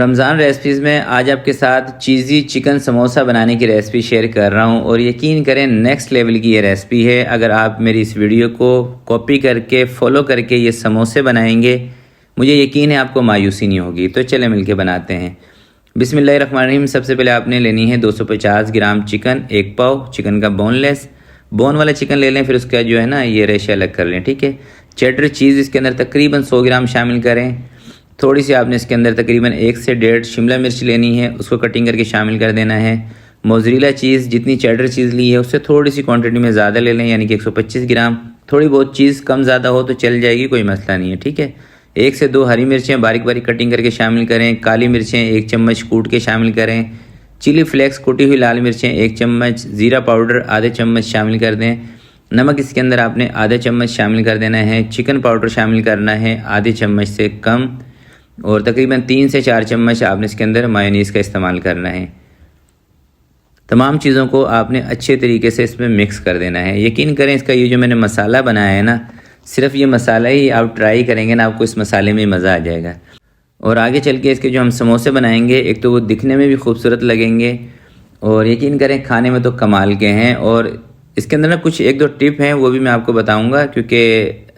Ramzan recipes में आज आपके साथ चीज़ी चिकन समोसा बनाने की रेसिपी शेयर कर रहा हूं और यकीन करें नेक्स्ट लेवल की ये रेसिपी है। अगर आप मेरी इस वीडियो को कॉपी करके फॉलो करके ये समोसे बनाएंगे, मुझे यकीन है आपको मायूसी नहीं होगी। तो चले मिलके बनाते हैं। बिस्मिल्लाहिर्रहमानिर्रहीम। सबसे पहले आपने लेनी है 250 ग्राम चिकन, 1 पाव चिकन का बोनलेस, बोन वाला चिकन ले लें, फिर उसका जो है ना ये रेशे अलग कर लें। ठीक है। चेडर चीज़ इसके अंदर तकरीबन 100 ग्राम शामिल करें। थोड़ी सी आपने इसके अंदर तकरीबन 1 से 1.5 शिमला मिर्च लेनी है, उसको कटिंग करके शामिल कर देना है। मोज़रेला चीज़, जितनी चेडर चीज़ ली है उससे थोड़ी सी क्वांटिटी में ज़्यादा ले लें, यानी कि 125 ग्राम। थोड़ी बहुत चीज़ कम ज़्यादा हो तो चल जाएगी, कोई मसला नहीं है। ठीक है। 1 से 2 हरी मिर्चें बारीक बारीक कटिंग करके शामिल करें। काली मिर्चें 1 चम्मच कूट के शामिल करें। चिली फ्लेक्स कुटी हुई लाल मिर्चें 1 चम्मच, ज़ीरा पाउडर आधे चम्मच शामिल कर दें। नमक इसके अंदर आपने आधा चम्मच शामिल कर देना है। चिकन पाउडर शामिल करना है आधे चम्मच से कम, और तकरीबन 3 से 4 चम्मच आपने इसके अंदर मायोनीज़ का इस्तेमाल करना है। तमाम चीज़ों को आपने अच्छे तरीके से इसमें मिक्स कर देना है। यकीन करें इसका ये जो मैंने मसाला बनाया है ना, सिर्फ ये मसाला ही आप ट्राई करेंगे ना, आपको इस मसाले में मज़ा आ जाएगा। और आगे चल के इसके जो हम समोसे बनाएंगे, एक तो वो दिखने में भी खूबसूरत लगेंगे और यकीन करें खाने में तो कमाल के हैं। और इसके अंदर ना कुछ 1-2 टिप हैं, वो भी मैं आपको बताऊँगा, क्योंकि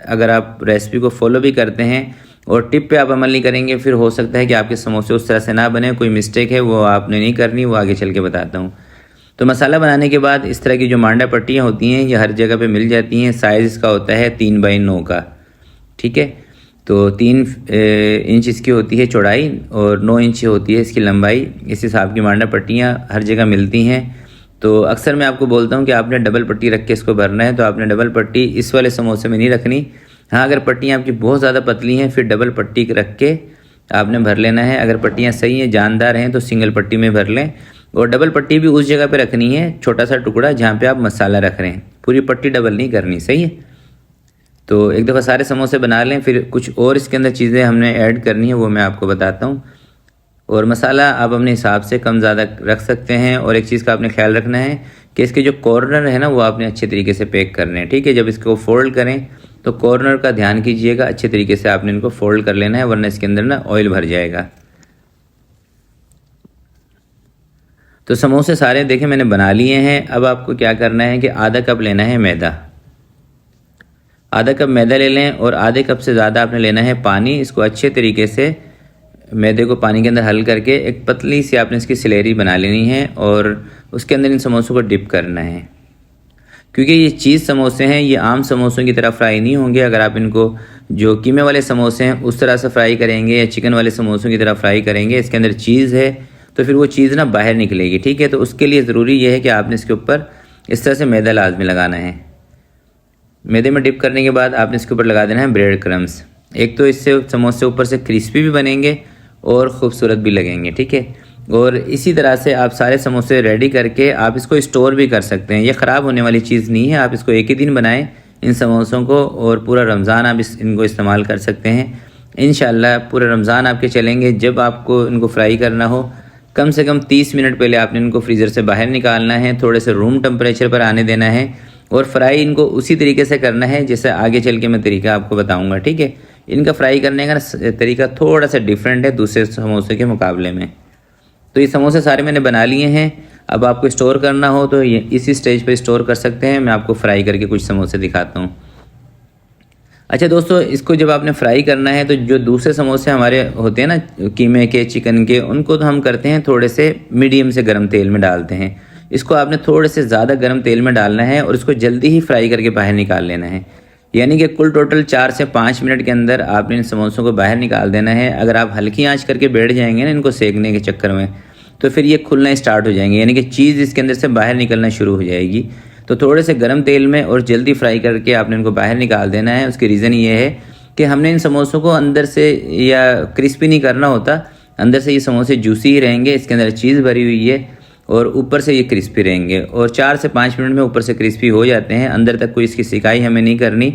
अगर आप रेसिपी को फॉलो भी करते हैं और टिप पे आप अमल नहीं करेंगे, फिर हो सकता है कि आपके समोसे उस तरह से ना बने। कोई मिस्टेक है वो आपने नहीं करनी, वो आगे चल के बताता हूँ। तो मसाला बनाने के बाद इस तरह की जो मांडा पट्टियाँ होती हैं ये हर जगह पे मिल जाती हैं। साइज़ इसका होता है 3x9 का। ठीक है। तो 3 इंच इसकी होती है चौड़ाई और 9 इंच होती है इसकी लंबाई। इस हिसाब की मांडा पट्टियाँ हर जगह मिलती हैं। तो अक्सर मैं आपको बोलता हूँ कि आपने डबल पट्टी रख के इसको भरना है, तो आपने डबल पट्टी इस वाले समोसे में नहीं रखनी। हाँ, अगर पट्टियाँ आपकी बहुत ज़्यादा पतली हैं फिर डबल पट्टी रख के आपने भर लेना है। अगर पट्टियाँ सही हैं, जानदार हैं, तो सिंगल पट्टी में भर लें। और डबल पट्टी भी उस जगह पे रखनी है, छोटा सा टुकड़ा जहाँ पे आप मसाला रख रहे हैं, पूरी पट्टी डबल नहीं करनी। सही है। तो एक दफ़ा सारे समोसे बना लें, फिर कुछ और इसके अंदर चीज़ें हमने ऐड करनी है वो मैं आपको बताता हूँ। और मसाला आप अपने हिसाब से कम ज़्यादा रख सकते हैं। और एक चीज़ का आपने ख्याल रखना है कि इसके जो कॉर्नर है ना वो आपने अच्छे तरीके से पैक करने हैं। ठीक है। जब इसको फोल्ड करें तो कॉर्नर का ध्यान कीजिएगा, अच्छे तरीके से आपने इनको फोल्ड कर लेना है, वरना इसके अंदर ना ऑयल भर जाएगा। तो समोसे सारे देखें मैंने बना लिए हैं। अब आपको क्या करना है कि आधा कप लेना है मैदा, आधा कप मैदा ले लें और आधे कप से ज़्यादा आपने लेना है पानी। इसको अच्छे तरीके से मैदे को पानी के अंदर हल करके एक पतली सी आपने इसकी स्लेरी बना लेनी है और उसके अंदर इन समोसों को डिप करना है। क्योंकि ये चीज़ समोसे हैं, ये आम समोसों की तरह फ्राई नहीं होंगे। अगर आप इनको जो कीमे वाले समोसे हैं उस तरह से फ्राई करेंगे या चिकन वाले समोसों की तरह फ्राई करेंगे, इसके अंदर चीज़ है तो फिर वो चीज़ ना बाहर निकलेगी। ठीक है। तो उसके लिए ज़रूरी ये है कि आपने इसके ऊपर इस तरह से मैदा लाजमी लगाना है। मैदे में डिप करने के बाद आपने इसके ऊपर लगा देना है ब्रेड क्रम्स। एक तो इससे समोसे ऊपर से क्रिस्पी भी बनेंगे और ख़ूबसूरत भी लगेंगे। ठीक है। और इसी तरह से आप सारे समोसे रेडी करके आप इसको स्टोर भी कर सकते हैं। ये ख़राब होने वाली चीज़ नहीं है। आप इसको एक ही दिन बनाएं इन समोसों को और पूरा रमज़ान आप इनको इस्तेमाल कर सकते हैं। इंशाल्लाह पूरा रमज़ान आपके चलेंगे। जब आपको इनको फ्राई करना हो, कम से कम 30 मिनट पहले आपने इनको फ्रीज़र से बाहर निकालना है, थोड़े से रूम टेम्परेचर पर आने देना है और फ्राई इनको उसी तरीके से करना है जैसे आगे चल के मैं तरीका आपको बताऊँगा। ठीक है। इनका फ्राई करने का तरीका थोड़ा सा डिफरेंट है दूसरे समोसे के मुकाबले में। तो ये समोसे सारे मैंने बना लिए हैं। अब आपको स्टोर करना हो तो ये इसी स्टेज पर स्टोर कर सकते हैं। मैं आपको फ्राई करके कुछ समोसे दिखाता हूँ। अच्छा दोस्तों, इसको जब आपने फ्राई करना है तो जो दूसरे समोसे हमारे होते हैं ना कीमे के, चिकन के, उनको तो हम करते हैं थोड़े से मीडियम से गर्म तेल में डालते हैं। इसको आपने थोड़े से ज़्यादा गर्म तेल में डालना है और इसको जल्दी ही फ्राई करके बाहर निकाल लेना है। यानी कि कुल टोटल 4 से 5 मिनट के अंदर आपने इन समोसों को बाहर निकाल देना है। अगर आप हल्की आंच करके बैठ जाएंगे ना इनको सेकने के चक्कर में, तो फिर ये खुलना स्टार्ट हो जाएंगे, यानी कि चीज़ इसके अंदर से बाहर निकलना शुरू हो जाएगी। तो थोड़े से गर्म तेल में और जल्दी फ्राई करके आपने इनको बाहर निकाल देना है। उसकी रीज़न ये है कि हमने इन समोसों को अंदर से या क्रिस्पी नहीं करना होता, अंदर से ये समोसे जूसी ही रहेंगे, इसके अंदर चीज़ भरी हुई है और ऊपर से ये क्रिस्पी रहेंगे। और 4 से 5 मिनट में ऊपर से क्रिस्पी हो जाते हैं। अंदर तक कोई इसकी सिकाई हमें नहीं करनी,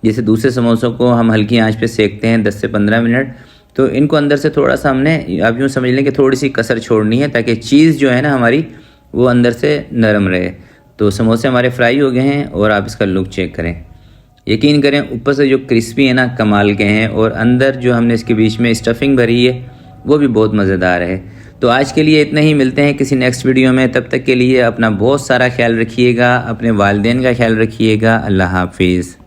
जैसे दूसरे समोसों को हम हल्की आंच पे सेकते हैं 10 से 15 मिनट। तो इनको अंदर से थोड़ा सा हमने, आप यूँ समझ लें कि थोड़ी सी कसर छोड़नी है ताकि चीज़ जो है ना हमारी वो अंदर से नरम रहे। तो समोसे हमारे फ्राई हो गए हैं और आप इसका लुक चेक करें। यकीन करें ऊपर से जो क्रिस्पी है ना कमाल के हैं, और अंदर जो हमने इसके बीच में स्टफिंग भरी है वो भी बहुत मज़ेदार है। तो आज के लिए इतना ही, मिलते हैं किसी नेक्स्ट वीडियो में। तब तक के लिए अपना बहुत सारा ख्याल रखिएगा, अपने वालिदैन का ख्याल रखिएगा। अल्लाह हाफिज़।